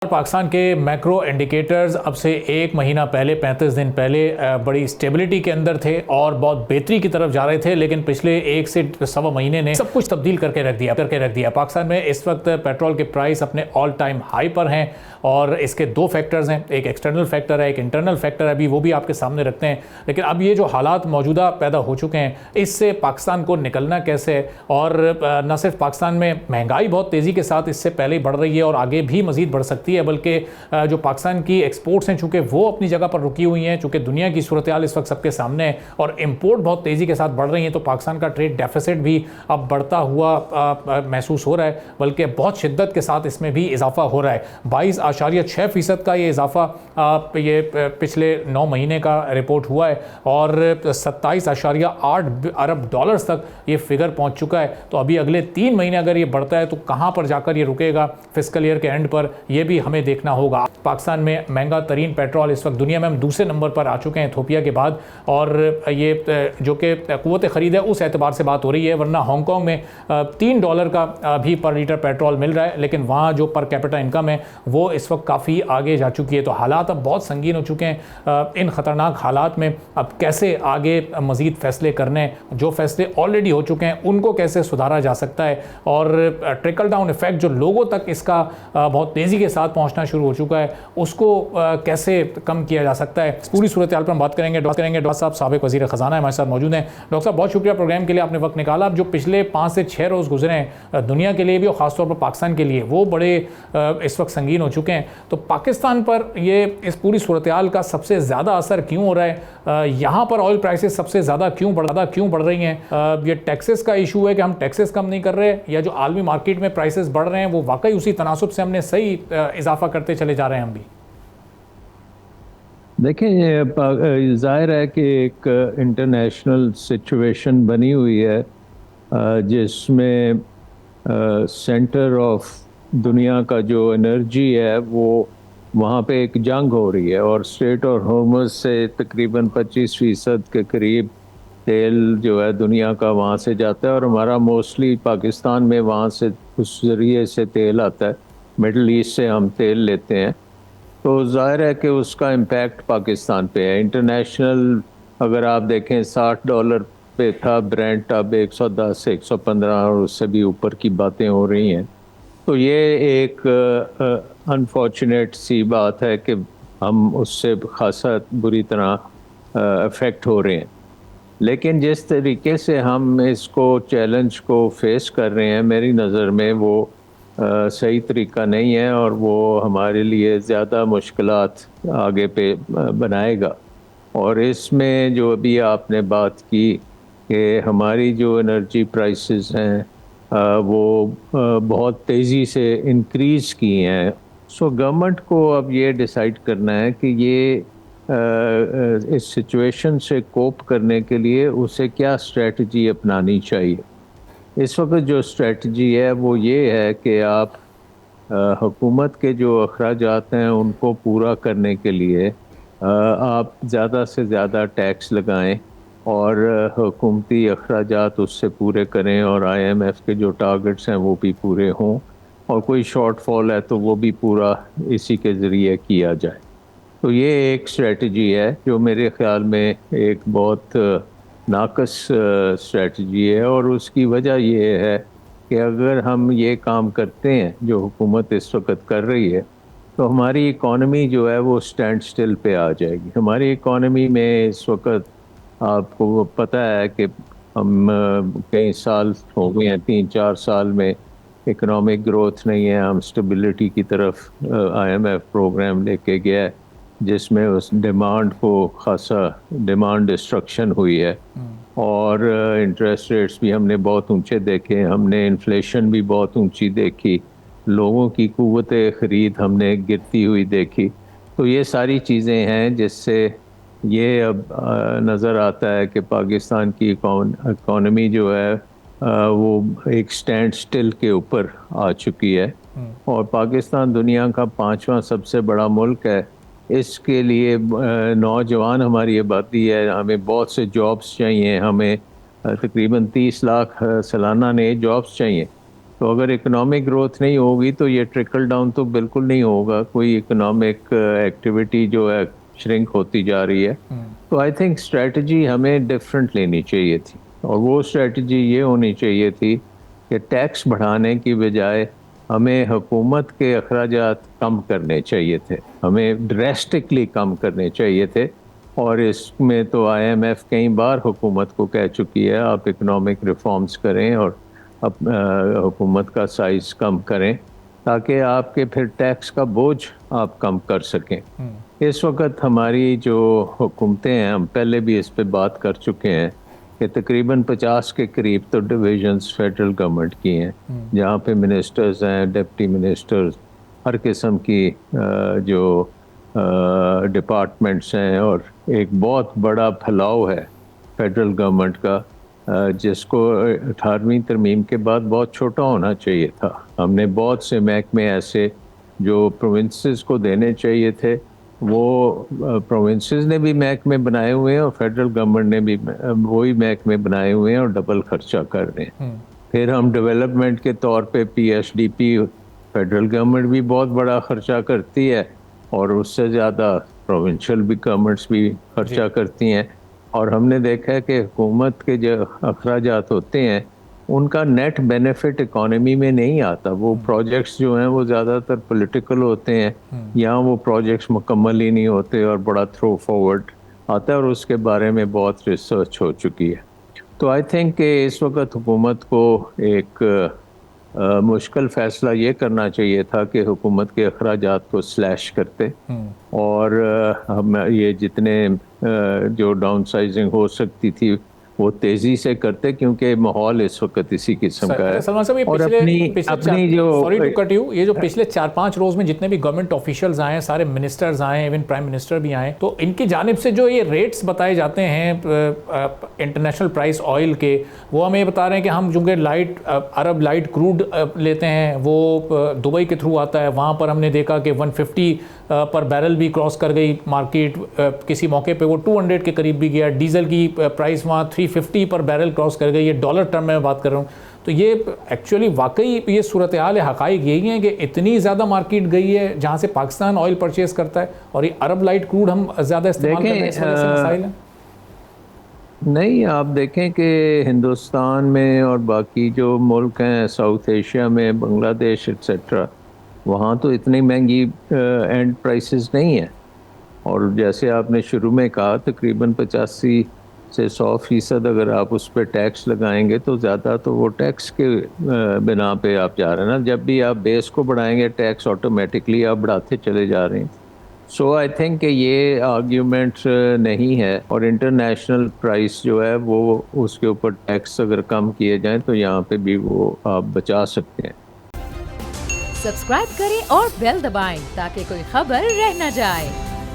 پاکستان کے macro indicators اب سے ایک مہینہ پہلے 35 دن پہلے بڑی سٹیبلٹی کے اندر تھے اور بہت بہتری کی طرف جا رہے تھے، لیکن پچھلے ایک سے سوا مہینے نے سب کچھ تبدیل کر کے رکھ دیا۔ پاکستان میں اس وقت پیٹرول کے پرائس اپنے آل ٹائم ہائی پر ہیں اور اس کے دو فیکٹرز ہیں، ایک ایکسٹرنل فیکٹر ہے، ایک انٹرنل فیکٹر ہے، ابھی وہ بھی آپ کے سامنے رکھتے ہیں۔ لیکن اب یہ جو حالات موجودہ پیدا ہو چکے ہیں، اس سے پاکستان کو نکلنا کیسے ہے؟ اور نہ صرف پاکستان میں مہنگائی بہت تیزی کے ساتھ اس سے پہلے ہی بڑھ رہی ہے اور آگے بھی مزید بڑھ سکتی ہے، بلکہ جو پاکستان کی ایکسپورٹس ہیں چونکہ وہ اپنی جگہ پر رکی ہوئی ہیں، چونکہ دنیا کی صورتحال اس وقت سب کے سامنے ہے اور امپورٹ بہت تیزی کے ساتھ بڑھ رہی ہیں، تو پاکستان کا ٹریڈ ڈیفیسٹ بھی اب بڑھتا ہوا محسوس ہو رہا ہے، بلکہ بہت شدت کے ساتھ اس میں بھی اضافہ ہو رہا ہے۔ 22.6% کا یہ اضافہ یہ پچھلے 9 مہینے کا رپورٹ ہوا ہے اور 27.8 ارب ڈالرز تک یہ فگر پہنچ چکا ہے۔ تو ابھی اگلے 3 مہینے اگر یہ بڑھتا ہے تو کہاں پر جا کر یہ رکے گا فسکل ایئر کے اینڈ پر، یہ بھی ہمیں دیکھنا ہوگا۔ پاکستان میں مہنگا ترین پیٹرول اس وقت دنیا میں ہم دوسرے نمبر پر آ چکے ہیں ایتھوپیا کے بعد، اور یہ جو کہ قوت خرید ہے اس اعتبار سے بات ہو رہی ہے، ورنہ ہانگ کانگ میں $3 کا بھی پر لیٹر پیٹرول مل رہا ہے، لیکن وہاں جو پر کیپٹا انکم ہے وہ اس وقت کافی آگے جا چکی ہے۔ تو حالات اب بہت سنگین ہو چکے ہیں۔ ان خطرناک حالات میں اب کیسے آگے مزید فیصلے کرنے، جو فیصلے آلریڈی ہو چکے ہیں ان کو کیسے سدھارا جا سکتا ہے، اور ٹرکل ڈاؤن ایفیکٹ جو لوگوں تک اس کا بہت تیزی کے ساتھ پہنچنا شروع ہو چکا ہے اس کو کیسے کم کیا جا سکتا ہے، اس پوری صورتحال پر ہم بات کریں گے۔ ڈاکٹر صاحب سابق وزیر خزانہ ہمارے ساتھ موجود ہیں۔ ڈاکٹر صاحب بہت شکریہ پروگرام کے لیے، آپ نے وقت نکالا۔ اب جو پچھلے 5 سے 6 روز گزرے ہیں دنیا کے لیے بھی اور خاص طور پر پاکستان کے لیے، وہ بڑے اس وقت سنگین ہو چکے ہیں، تو پاکستان پر یہ اس پوری صورتحال کا سب سے زیادہ اثر کیوں ہو رہا ہے؟ یہاں پر آئل پرائسز سب سے زیادہ کیوں بڑھ رہی ہیں؟ یہ ٹیکسز کا ایشو ہے کہ ہم ٹیکسز کم نہیں کر رہے، یا جو عالمی مارکیٹ میں پرائسز بڑھ رہے ہیں وہ واقعی اسی تناسب سے ہم نے صحیح اضافہ کرتے چلے جا رہے ہیں ہم بھی؟ دیکھیں، ظاہر ہے کہ ایک انٹرنیشنل سچویشن بنی ہوئی ہے جس میں سینٹر آف دنیا کا جو انرجی ہے وہ وہاں پہ ایک جنگ ہو رہی ہے، اور اسٹریٹ اور ہارمز سے تقریباً 25% کے قریب تیل جو ہے دنیا کا وہاں سے جاتا ہے، اور ہمارا موسٹلی پاکستان میں وہاں سے اس ذریعے سے تیل آتا ہے، مڈل ایسٹ سے ہم تیل لیتے ہیں۔ تو ظاہر ہے کہ اس کا امپیکٹ پاکستان پہ ہے۔ انٹرنیشنل اگر آپ دیکھیں $60 پہ تھا برینٹ، اب 110 115 اور اس سے بھی اوپر کی باتیں ہو رہی ہیں۔ تو یہ ایک انفارچونیٹ سی بات ہے کہ ہم اس سے خاصا بری طرح افیکٹ ہو رہے ہیں، لیکن جس طریقے سے ہم اس کو چیلنج کو فیس کر رہے ہیں میری نظر میں وہ صحیح طریقہ نہیں ہے، اور وہ ہمارے لیے زیادہ مشکلات آگے پہ بنائے گا۔ اور اس میں جو ابھی آپ نے بات کی کہ ہماری جو انرجی پرائسز ہیں وہ بہت تیزی سے انکریز کی ہیں، سو گورنمنٹ کو اب یہ ڈیسائیڈ کرنا ہے کہ یہ اس سچویشن سے کوپ کرنے کے لیے اسے کیا اسٹریٹجی اپنانی چاہیے۔ اس وقت جو اسٹریٹجی ہے وہ یہ ہے کہ آپ حکومت کے جو اخراجات ہیں ان کو پورا کرنے کے لیے آپ زیادہ سے زیادہ ٹیکس لگائیں اور حکومتی اخراجات اس سے پورے کریں، اور IMF کے جو ٹارگٹس ہیں وہ بھی پورے ہوں، اور کوئی شارٹ فال ہے تو وہ بھی پورا اسی کے ذریعے کیا جائے۔ تو یہ ایک اسٹریٹجی ہے جو میرے خیال میں ایک بہت ناقص اسٹریٹجی ہے، اور اس کی وجہ یہ ہے کہ اگر ہم یہ کام کرتے ہیں جو حکومت اس وقت کر رہی ہے تو ہماری اکانومی جو ہے وہ سٹینڈ سٹل پہ آ جائے گی۔ ہماری اکانومی میں اس وقت آپ کو پتہ ہے کہ ہم کئی سال ہو گئے ہیں، 3-4 سال میں اکنامک گروتھ نہیں ہے، ہم اسٹیبلٹی کی طرف IMF پروگرام لے کے گیا ہے جس میں اس ڈیمانڈ کو خاصا ڈیمانڈ ڈسٹرکشن ہوئی ہے، اور انٹرسٹ ریٹس بھی ہم نے بہت اونچے دیکھے، ہم نے انفلیشن بھی بہت اونچی دیکھی، لوگوں کی قوت خرید ہم نے گرتی ہوئی دیکھی۔ تو یہ ساری چیزیں ہیں جس سے یہ اب نظر آتا ہے کہ پاکستان کی اکانومی جو ہے وہ ایک سٹینڈ سٹل کے اوپر آ چکی ہے، اور پاکستان دنیا کا 5واں سب سے بڑا ملک ہے۔ اس کے لیے نوجوان ہماری آبادی ہے، ہمیں بہت سے جابس چاہیے، ہمیں تقریباً 30 لاکھ سالانہ نئے جابس چاہیے، تو اگر اکنامک گروتھ نہیں ہوگی تو یہ ٹرکل ڈاؤن تو بالکل نہیں ہوگا. کوئی اکنامک ایکٹیویٹی جو ہے شرنک ہوتی جا رہی ہے. تو آئی تھنک اسٹریٹجی ہمیں ڈفرینٹ لینی چاہیے تھی, اور وہ اسٹریٹجی یہ ہونی چاہیے تھی کہ ٹیکس بڑھانے کی بجائے ہمیں حکومت کے اخراجات کم کرنے چاہیے تھے, ہمیں ڈریسٹکلی کم کرنے چاہیے تھے. اور اس میں تو آئی ایم ایف کئی بار حکومت کو کہہ چکی ہے آپ اکنامک ریفارمز کریں اور حکومت کا سائز کم کریں تاکہ آپ کے پھر ٹیکس کا بوجھ آپ کم کر سکیں. اس وقت ہماری جو حکومتیں ہیں, ہم پہلے بھی اس پہ بات کر چکے ہیں کہ تقریباً 50 کے قریب تو ڈویژنز فیڈرل گورنمنٹ کی ہیں, جہاں پہ منسٹرز ہیں, ڈپٹی منسٹرز, ہر قسم کی جو ڈپارٹمنٹس ہیں, اور ایک بہت بڑا پھیلاؤ ہے فیڈرل گورنمنٹ کا جس کو 18ویں ترمیم کے بعد بہت چھوٹا ہونا چاہیے تھا. ہم نے بہت سے محکمے ایسے جو پروونسز کو دینے چاہیے تھے, وہ پروونسز نے بھی محکمے بنائے ہوئے ہیں اور فیڈرل گورنمنٹ نے بھی وہی محکمے بنائے ہوئے ہیں اور ڈبل خرچہ کر رہے ہیں. پھر ہم ڈیولپمنٹ کے طور پہ P S D P, federal government بھی بہت بڑا خرچہ کرتی ہے اور اس سے زیادہ پروونشل بھی گورنمنٹس بھی خرچہ کرتی ہیں. اور ہم نے دیکھا ہے کہ حکومت کے جو اخراجات ہوتے ہیں ان کا نیٹ بینیفٹ اکانومی میں نہیں آتا. وہ پروجیکٹس جو ہیں وہ زیادہ تر پولیٹیکل ہوتے ہیں, یہاں وہ پروجیکٹس مکمل ہی نہیں ہوتے اور بڑا تھرو فارورڈ آتا ہے, اور اس کے بارے میں بہت ریسرچ ہو چکی ہے. تو آئی تھنک کہ اس وقت حکومت کو ایک مشکل فیصلہ یہ کرنا چاہیے تھا کہ حکومت کے اخراجات کو سلیش کرتے, اور ہم یہ جتنے جو ڈاؤن سائزنگ ہو سکتی تھی وہ تیزی سے کرتے, کیونکہ ماحول اس وقت اسی قسم کا ہے. سلمان صاحب, اور اپنی جو سوری ٹو کٹ یو, یہ جو پچھلے 4-5 روز میں جتنے بھی گورنمنٹ آفیشلز آئے ہیں, سارے منسٹرز آئے ہیں, ایون پرائم منسٹر بھی آئے, تو ان کی جانب سے جو یہ ریٹس بتائے جاتے ہیں انٹرنیشنل پرائس آئل کے, وہ ہمیں بتا رہے ہیں کہ ہم چونکہ عرب لائٹ کروڈ لیتے ہیں, وہ دبئی کے تھرو آتا ہے, وہاں پر ہم نے دیکھا کہ 150 پر بیرل بھی کراس کر گئی مارکیٹ, کسی موقع پہ وہ 200 کے قریب بھی گیا. ڈیزل کی پرائس وہاں 350 پر بیرل کراس کر گئی, یہ ڈالر ٹرم میں بات کر رہا ہوں. تو یہ ایکچولی واقعی یہ صورتحال حقائق یہی ہیں کہ اتنی زیادہ مارکیٹ گئی ہے جہاں سے پاکستان آئل پرچیز کرتا ہے, اور یہ عرب لائٹ کروڈ ہم زیادہ استعمال کرتے ہیں, اس وجہ سے مسائل ہیں. نہیں, آپ دیکھیں کہ ہندوستان میں اور باقی جو ملک ہیں ساؤتھ ایشیا میں, بنگلہ دیش ایٹسیٹرا, وہاں تو اتنی مہنگی اینڈ پرائسز نہیں ہیں. اور جیسے آپ نے شروع میں کہا تقریباً 85 سے 100% اگر آپ اس پہ ٹیکس لگائیں گے تو زیادہ تو وہ ٹیکس کے بنا پہ آپ جا رہے ہیں نا. جب بھی آپ بیس کو بڑھائیں گے ٹیکس آٹومیٹکلی آپ بڑھاتے چلے جا رہے ہیں. سو آئی تھنک کہ یہ آرگیومنٹ نہیں ہے, اور انٹرنیشنل پرائس جو ہے وہ اس کے اوپر ٹیکس اگر کم کیے جائیں تو یہاں پہ بھی وہ آپ بچا سکتے ہیں. سبسکرائب کریں اور بیل دبائیں تاکہ کوئی خبر رہ نہ جائے.